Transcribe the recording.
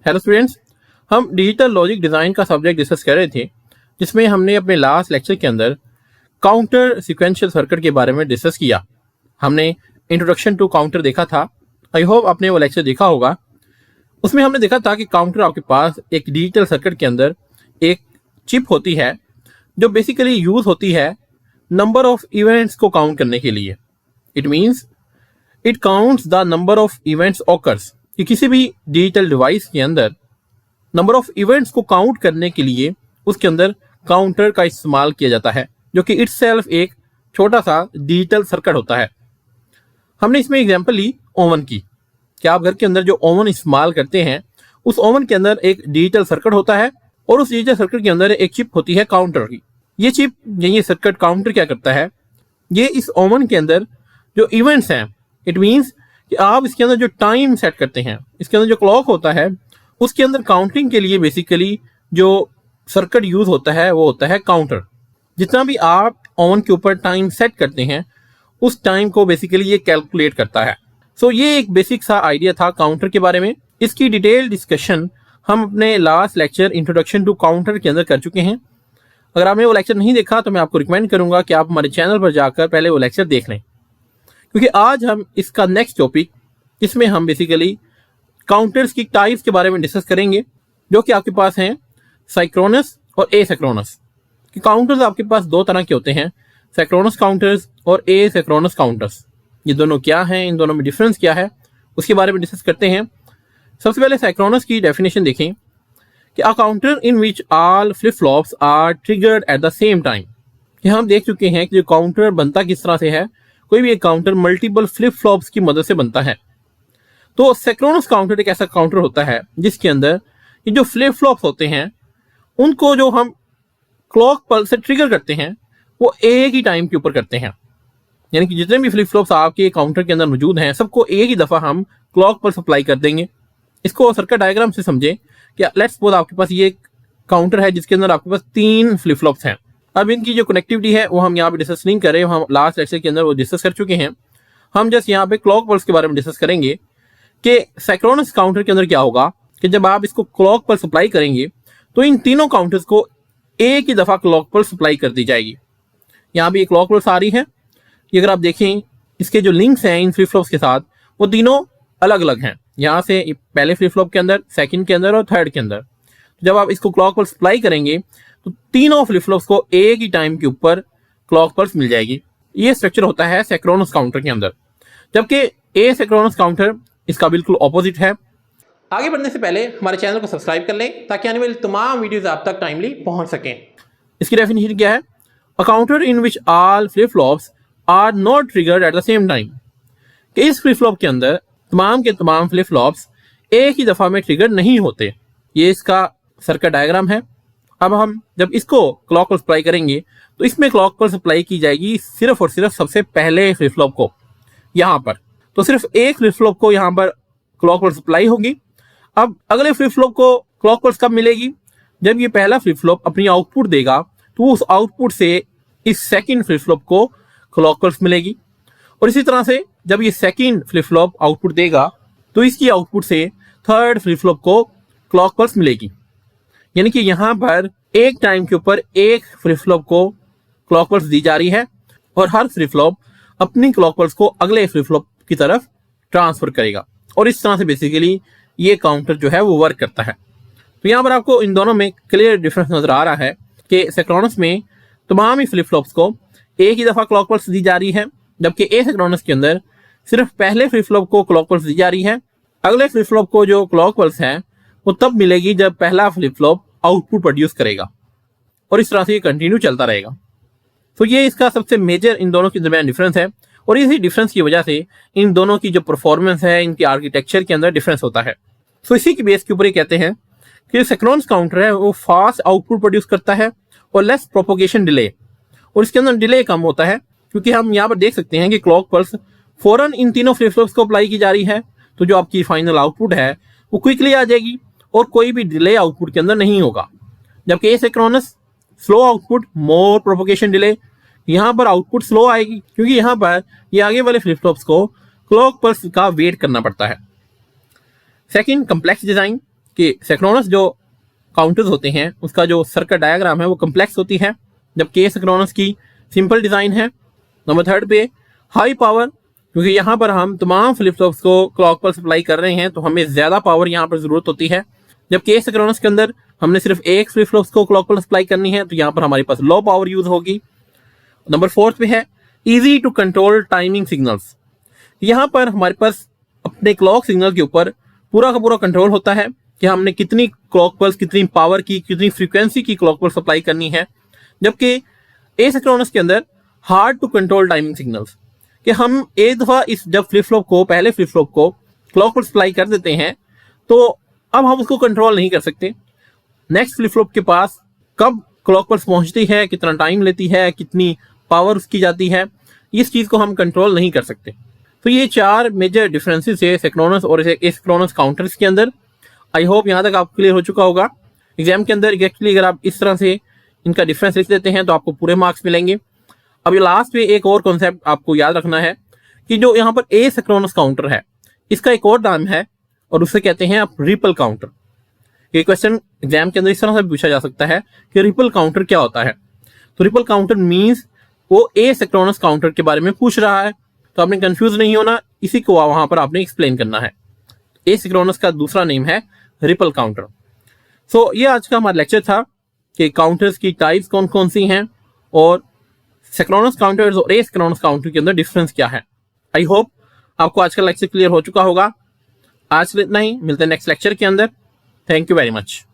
Hello students, हम digital logic design का subject discuss कर रहे थे, जिसमें हमने अपने लास्ट लेक्चर के अंदर काउंटर सीक्वेंशियल सर्किट के बारे में डिस्कस किया। हमने इंट्रोडक्शन टू काउंटर देखा था। आई होप आपने वो लेक्चर देखा होगा। उसमें हमने देखा था कि काउंटर आपके पास एक डिजिटल सर्किट के अंदर एक चिप होती है जो बेसिकली यूज होती है नंबर ऑफ इवेंट्स को काउंट करने के लिए। It means it counts the number of events occurs, कि किसी भी डिजिटल डिवाइस के अंदर नंबर ऑफ इवेंट्स को काउंट करने के लिए उसके अंदर काउंटर का इस्तेमाल किया जाता है, जो कि इटसेल्फ एक छोटा सा डिजिटल सर्किट होता है। हमने इसमें एग्जांपल ली ओवन की, कि आप घर के अंदर जो ओवन इस्तेमाल करते हैं उस ओवन के अंदर एक डिजिटल सर्किट होता है और उस डिजिटल सर्किट के अंदर एक चिप होती है काउंटर की। ये चिप ये सर्किट काउंटर क्या करता है, ये इस ओवन के अंदर जो इवेंट्स हैं, इट मीन्स कि आप इसके अंदर जो टाइम सेट करते हैं, इसके अंदर जो क्लॉक होता है, उसके अंदर काउंटिंग के लिए बेसिकली जो सर्किट यूज होता है वो होता है काउंटर। जितना भी आप ओवन के ऊपर टाइम सेट करते हैं उस टाइम को बेसिकली ये कैलकुलेट करता है। सो ये एक बेसिक सा आइडिया था काउंटर के बारे में। इसकी डिटेल डिस्कशन हम अपने last lecture introduction to counter के अंदर कर चुके हैं। अगर आपने वो लेक्चर नहीं देखा तो मैं आपको रिकमेंड करूंगा कि आप हमारे चैनल पर जाकर पहले वो लेक्चर देख लें, क्योंकि आज हम इसका नेक्स्ट टॉपिक, इसमें हम बेसिकली काउंटर्स की टाइप्स के बारे में डिस्कस करेंगे, जो कि आपके पास हैं साइक्रोनस और एसिंक्रोनस। कि काउंटर्स आपके पास दो तरह के होते हैं, साइक्रोनस काउंटर्स और एसिंक्रोनस काउंटर्स। ये दोनों क्या हैं, इन दोनों में डिफरेंस क्या है, उसके बारे में डिस्कस करते हैं। सबसे पहले साइक्रोनस की डेफिनेशन देखें कि a counter in which all flip flops are triggered at the same time. कि हम देख चुके हैं कि जो काउंटर बनता किस तरह से है, कोई भी एक काउंटर मल्टीपल फ्लिप फ्लॉप्स की मदद से बनता है। तो सिंक्रोनस काउंटर एक ऐसा काउंटर होता है जिसके अंदर ये जो फ्लिप फ्लॉप्स होते हैं उनको जो हम क्लॉक पल्स से ट्रिगर करते हैं वो एक ही टाइम के ऊपर करते हैं। यानी कि जितने भी फ्लिप फ्लॉप्स आपके काउंटर के अंदर मौजूद हैं सबको एक ही दफा हम क्लॉक पल्स अप्लाई कर देंगे। इसको सर्किट डायग्राम से समझें कि लेट्स सपोज आपके पास ये काउंटर है जिसके अंदर आपके पास 3 फ्लिप फ्लॉप्स हैं। अब इनकी जो कनेक्टिविटी है वो हम यहाँ पे डिस्कस नहीं कर रहे, हम लास्ट लेक्चर के अंदर वो डिस्कस कर चुके हैं। हम जस्ट यहाँ पे क्लॉक पल्स के बारे में डिस्कस करेंगे कि सिंक्रोनस काउंटर के अंदर क्या होगा कि जब आप इसको क्लॉक पल्स अप्लाई करेंगे तो इन तीनों काउंटर्स को एक ही दफा क्लॉक पल्स अप्लाई कर दी जाएगी। यहाँ पे ये क्लॉक पल्स आ रही है, ये अगर आप देखें इसके जो लिंक्स हैं इन फ्लिप फ्लॉप्स के साथ वो तीनों अलग अलग हैं। यहाँ से पहले फ्लिप फ्लॉप के अंदर, सेकंड के अंदर और थर्ड के अंदर। जब आप इसको क्लॉक पल्स अप्लाई करेंगे तो तीनों फ्लिप फ्लॉप्स को एक ही टाइम के ऊपर क्लॉक पल्स मिल जाएगी। ये स्ट्रक्चर होता है सिंक्रोनस काउंटर के अंदर, जबकि एसिंक्रोनस काउंटर इसका बिल्कुल ऑपोजिट है। आगे बढ़ने से पहले हमारे चैनल को सब्सक्राइब कर लें ताकि आने वाली तमाम वीडियोस आप तक टाइमली पहुंच सकें। इसकी डेफिनेशन क्या है? A counter in which all flip flops are not triggered at the same time. कि इस फ्लिप फ्लॉप के अंदर तमाम के तमाम फ्लिप फ्लॉप्स एक ही दफा में ट्रिगर नहीं होते। ये इसका सर्किट डायग्राम है। अब हम जब इसको क्लॉक पल्स अप्लाई करेंगे तो इसमें क्लॉक पल्स अप्लाई की जाएगी सिर्फ और सिर्फ सबसे पहले फ्लिप फ्लॉप को। यहाँ पर तो सिर्फ एक फ्लिप फ्लॉप को यहाँ पर क्लॉक पल्स अप्लाई होगी। अब अगले फ्लिप फ्लॉप को क्लॉक पल्स कब मिलेगी? जब ये पहला फ्लिप फ्लॉप अपनी आउटपुट देगा तो उस आउटपुट से इस सेकंड फ्लिप फ्लॉप को क्लॉक पल्स मिलेगी। और इसी तरह से जब ये सेकंड फ्लिप फ्लॉप आउटपुट देगा तो इसकी आउटपुट से थर्ड फ्लिप फ्लॉप को क्लॉक पल्स मिलेगी। यानी कि यहाँ पर एक टाइम के ऊपर एक फ्लिप फ्लॉप को क्लॉक पल्स दी जा रही है और हर फ्लिप फ्लॉप अपनी क्लॉक पल्स को अगले फ्लिप फ्लॉप की तरफ ट्रांसफर करेगा। और इस तरह से बेसिकली ये काउंटर जो है वो वर्क करता है। तो यहाँ पर आपको इन दोनों में क्लियर डिफरेंस नजर आ रहा है कि सिंक्रोनस में तमाम ही फ्लिप फ्लॉप्स को एक ही दफा क्लॉक पल्स दी जा रही है, जबकि एसिंक्रोनस के अंदर सिर्फ पहले फ्लिप फ्लॉप को क्लॉक पल्स दी जा रही है। अगले फ्लिप फ्लॉप को जो क्लॉक पल्स है वो तब मिलेगी जब पहला फ्लिप फ्लॉप आउटपुट प्रोड्यूस करेगा और इस तरह से ये कंटिन्यू चलता रहेगा। तो ये इसका सबसे मेजर इन दोनों के दरमियान डिफरेंस है और इसी डिफरेंस की वजह से इन दोनों की जो परफॉर्मेंस है, इनकी आर्किटेक्चर के अंदर डिफरेंस होता है। तो इसी की बेस के ऊपर ये कहते हैं कि सिंक्रोनस काउंटर है वो फास्ट आउटपुट प्रोड्यूस करता है और लेस प्रोपोगेशन डिले, और इसके अंदर डिले कम होता है क्योंकि हम यहाँ पर देख सकते हैं कि क्लॉक पल्स फौरन इन तीनों फ्लिप फ्लॉप्स को अप्लाई की जा रही है। तो जो आपकी फाइनल आउटपुट है वो क्विकली आ जाएगी और कोई भी डिले आउटपुट के अंदर नहीं होगा। जबकि एसिंक्रोनस स्लो आउटपुट, मोर प्रोपोगेशन डिले, यहाँ पर आउटपुट स्लो आएगी क्योंकि यहाँ पर ये आगे वाले फ्लिप फ्लॉप्स को क्लॉक पल्स का वेट करना पड़ता है। Second, complex design. कि सिंक्रोनस जो काउंटर्स होते हैं उसका जो सर्किट डायग्राम है वो कम्प्लेक्स होती है, जबकि एसिंक्रोनस की सिंपल डिज़ाइन है। नंबर 3 पे हाई पावर, क्योंकि यहाँ पर हम तमाम फ्लिप फ्लॉप्स को क्लॉक पर सप्लाई कर रहे हैं तो हमें ज़्यादा पावर यहाँ पर ज़रूरत होती है, जबकि एसिंक्रोनस के अंदर हमने सिर्फ एक फ्लिप फ्लॉप्स को क्लॉक पर सप्लाई करनी है तो यहाँ पर हमारे पास लो पावर यूज़ होगी। नंबर 4 पे है easy to control timing signals. यहाँ पर हमारे पास अपने क्लॉक सिग्नल के ऊपर पूरा का पूरा कंट्रोल होता है कि हमने कितनी क्लॉक पल्स, कितनी पावर की, कितनी फ्रीक्वेंसी की क्लॉक पल्स सप्लाई करनी है, जबकि एसिंक्रोनस के अंदर hard to control timing signals कि हम एक दफ़ा इस जब पहले फ्लिप फ्लॉप को क्लॉक पल्स सप्लाई कर देते हैं तो अब हम उसको कंट्रोल नहीं कर सकते। नेक्स्ट फ्लिप फ्लॉप के पास कब क्लॉक पल्स पहुंचती है, कितना टाइम लेती है, कितनी पावर उसकी जाती है, इस चीज़ को हम कंट्रोल नहीं कर सकते। तो ये 4 मेजर डिफरेंसेस है सिंक्रोनस और एसिंक्रोनस काउंटर्स के अंदर। आई होप यहाँ तक आपको क्लियर हो चुका होगा। एग्जाम के अंदर एक्चुअली अगर आप इस तरह से इनका डिफरेंस लिख देते हैं तो आपको पूरे मार्क्स मिलेंगे। अब ये लास्ट पे एक और कॉन्सेप्ट आपको याद रखना है कि जो यहाँ पर एसिंक्रोनस काउंटर है इसका एक और नाम है और उसे कहते हैं आप रिपल काउंटर। ये क्वेश्चन एग्जाम के अंदर इस तरह से पूछा जा सकता है कि रिपल काउंटर क्या होता है। तो रिपल काउंटर मीन्स वो एसिंक्रोनस काउंटर के बारे में पूछ रहा है, तो आपने कंफ्यूज नहीं होना, इसी को वहां पर आपने एक्सप्लेन करना है। एसिंक्रोनस का दूसरा नेम है रिपल काउंटर। सो ये आज का हमारा लेक्चर था कि काउंटर्स की टाइप्स कौन कौन सी हैं और सिंक्रोनस काउंटर्स और एसिंक्रोनस काउंटर के अंदर डिफरेंस क्या है। आई होप आपको आज का लेक्चर क्लियर हो चुका होगा। आज के लिए इतना ही, मिलते हैं नेक्स्ट लेक्चर के अंदर। Thank you very much.